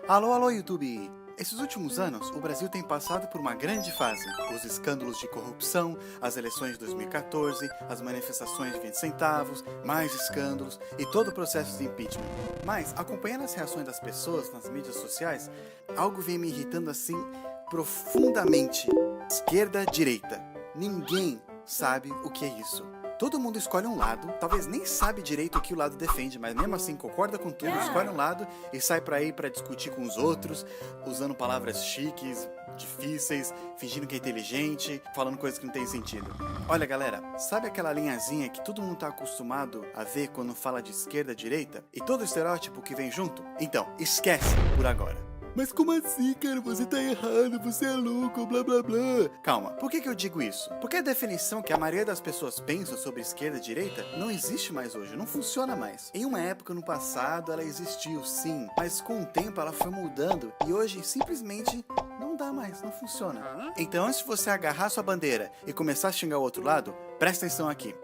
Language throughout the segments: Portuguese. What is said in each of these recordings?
Alô, alô, YouTube! Esses últimos anos, o Brasil tem passado por uma grande fase. Os escândalos de corrupção, as eleições de 2014, as manifestações de 20 centavos, mais escândalos e todo o processo de impeachment. Mas, acompanhando as reações das pessoas nas mídias sociais, algo vem me irritando assim profundamente. Esquerda-direita. Ninguém sabe o que é isso. Todo mundo escolhe um lado, talvez nem sabe direito o que o lado defende, mas mesmo assim concorda com tudo, escolhe um lado e sai pra aí pra discutir com os outros, usando palavras chiques, difíceis, fingindo que é inteligente, falando coisas que não tem sentido. Olha galera, sabe aquela linhazinha que todo mundo tá acostumado a ver quando fala de esquerda e direita? E todo o estereótipo que vem junto? Então, esquece por agora. Mas como assim, cara? Você tá errado, você é louco, blá blá blá. Calma, por que eu digo isso? Porque a definição que a maioria das pessoas pensam sobre esquerda e direita não existe mais hoje, não funciona mais. Em uma época no passado ela existiu, sim, mas com o tempo ela foi mudando e hoje simplesmente não dá mais, não funciona. Então antes de você agarrar sua bandeira e começar a xingar o outro lado, presta atenção aqui.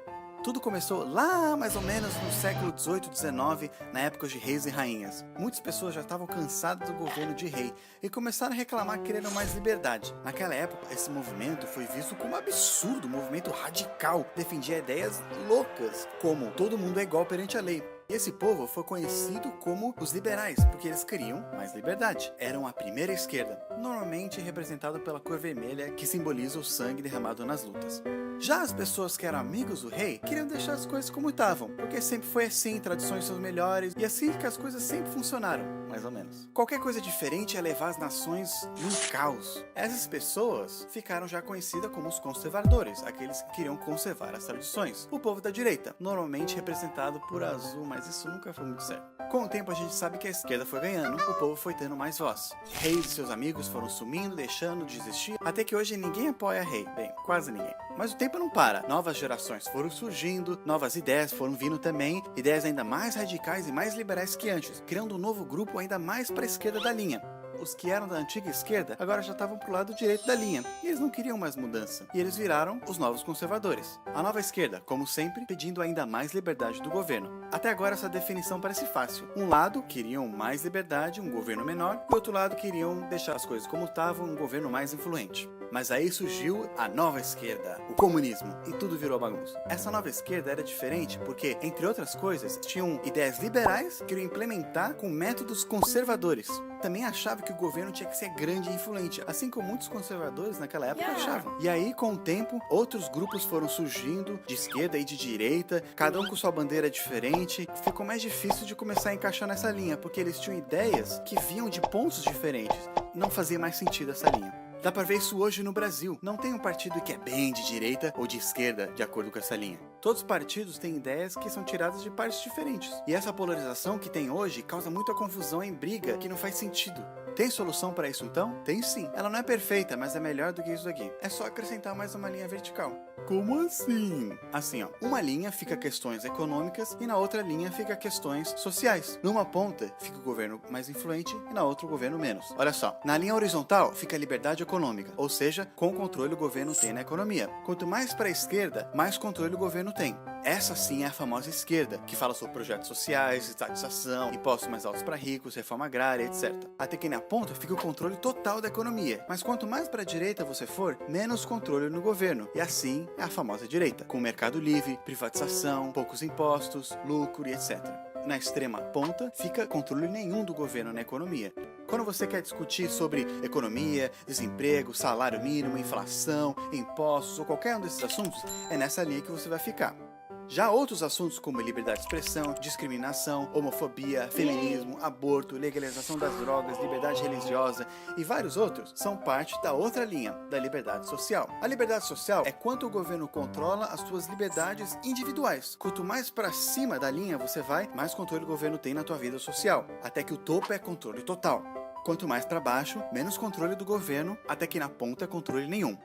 Tudo começou lá mais ou menos no século XVIII, XIX, na época de reis e rainhas. Muitas pessoas já estavam cansadas do governo de rei e começaram a reclamar que queriam mais liberdade. Naquela época, esse movimento foi visto como um absurdo, um movimento radical, defendia ideias loucas, como todo mundo é igual perante a lei. E esse povo foi conhecido como os liberais, porque eles queriam mais liberdade. Eram a primeira esquerda, normalmente representada pela cor vermelha, que simboliza o sangue derramado nas lutas. Já as pessoas que eram amigos do rei queriam deixar as coisas como estavam, porque sempre foi assim, tradições são melhores, e assim que as coisas sempre funcionaram, mais ou menos. Qualquer coisa diferente é levar as nações num caos. Essas pessoas ficaram já conhecidas como os conservadores, aqueles que queriam conservar as tradições. O povo da direita, normalmente representado por azul, mas isso nunca foi muito certo. Com o tempo a gente sabe que a esquerda foi ganhando, o povo foi tendo mais voz. Reis e seus amigos foram sumindo, deixando de existir, até que hoje ninguém apoia rei. Bem, quase ninguém. Mas o tempo não para. Novas gerações foram surgindo, novas ideias foram vindo também, ideias ainda mais radicais e mais liberais que antes, criando um novo grupo ainda mais para a esquerda da linha. Os que eram da antiga esquerda agora já estavam pro lado direito da linha, e eles não queriam mais mudança, e eles viraram os novos conservadores. A nova esquerda, como sempre, pedindo ainda mais liberdade do governo. Até agora essa definição parece fácil. Um lado queriam mais liberdade, um governo menor, e outro lado queriam deixar as coisas como estavam, um governo mais influente. Mas aí surgiu a nova esquerda, o comunismo, e tudo virou bagunça. Essa nova esquerda era diferente porque, entre outras coisas, tinham ideias liberais que queriam implementar com métodos conservadores. Também achava que o governo tinha que ser grande e influente, assim como muitos conservadores naquela época achavam. E aí, com o tempo, outros grupos foram surgindo, de esquerda e de direita, cada um com sua bandeira diferente. Ficou mais difícil de começar a encaixar nessa linha, porque eles tinham ideias que vinham de pontos diferentes. Não fazia mais sentido essa linha. Dá pra ver isso hoje no Brasil. Não tem um partido que é bem de direita ou de esquerda, de acordo com essa linha. Todos os partidos têm ideias que são tiradas de partes diferentes. E essa polarização que tem hoje causa muita confusão em briga que não faz sentido. Tem solução para isso então? Tem sim. Ela não é perfeita, mas é melhor do que isso aqui. É só acrescentar mais uma linha vertical. Como assim? Assim, ó. Uma linha fica questões econômicas e na outra linha fica questões sociais. Numa ponta fica o governo mais influente e na outra o governo menos. Olha só. Na linha horizontal fica a liberdade econômica, ou seja, com controle o governo tem na economia. Quanto mais para a esquerda, mais controle o governo tem. Essa sim é a famosa esquerda, que fala sobre projetos sociais, estatização, impostos mais altos para ricos, reforma agrária, etc. Até que na ponta fica o controle total da economia. Mas quanto mais para a direita você for, menos controle no governo. E assim é a famosa direita, com mercado livre, privatização, poucos impostos, lucro e etc. Na extrema ponta fica controle nenhum do governo na economia. Quando você quer discutir sobre economia, desemprego, salário mínimo, inflação, impostos ou qualquer um desses assuntos, é nessa linha que você vai ficar. Já outros assuntos como liberdade de expressão, discriminação, homofobia, feminismo, aborto, legalização das drogas, liberdade religiosa e vários outros são parte da outra linha, da liberdade social. A liberdade social é quanto o governo controla as suas liberdades individuais. Quanto mais para cima da linha você vai, mais controle o governo tem na tua vida social, até que o topo é controle total. Quanto mais para baixo, menos controle do governo, até que na ponta é controle nenhum.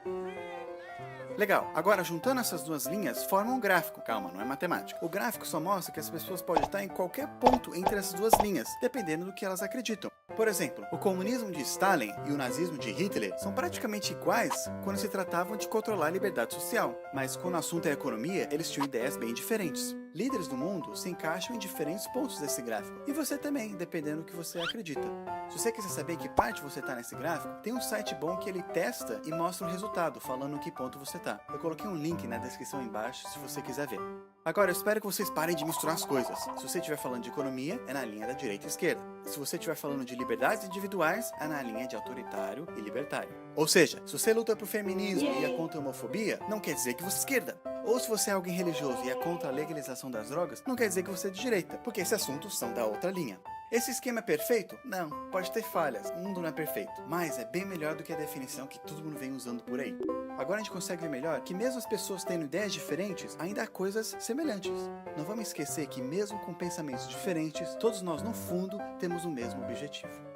Legal, agora juntando essas duas linhas forma um gráfico. Calma, não é matemática. O gráfico só mostra que as pessoas podem estar em qualquer ponto entre essas duas linhas, dependendo do que elas acreditam. Por exemplo, o comunismo de Stalin e o nazismo de Hitler são praticamente iguais quando se tratavam de controlar a liberdade social, mas quando o assunto é economia, eles tinham ideias bem diferentes. Líderes do mundo se encaixam em diferentes pontos desse gráfico. E você também, dependendo do que você acredita. Se você quiser saber em que parte você está nesse gráfico, tem um site bom que ele testa e mostra o resultado, falando em que ponto você está. Eu coloquei um link na descrição embaixo se você quiser ver. Agora, eu espero que vocês parem de misturar as coisas. Se você estiver falando de economia, é na linha da direita e esquerda. Se você estiver falando de liberdades individuais, é na linha de autoritário e libertário. Ou seja, se você luta pro feminismo e é contra a homofobia, não quer dizer que você é esquerda. Ou se você é alguém religioso e é contra a legalização das drogas, não quer dizer que você é de direita, porque esses assuntos são da outra linha. Esse esquema é perfeito? Não, pode ter falhas, o mundo não é perfeito, mas é bem melhor do que a definição que todo mundo vem usando por aí. Agora a gente consegue ver melhor que mesmo as pessoas tendo ideias diferentes, ainda há coisas semelhantes. Não vamos esquecer que mesmo com pensamentos diferentes, todos nós no fundo temos o mesmo objetivo.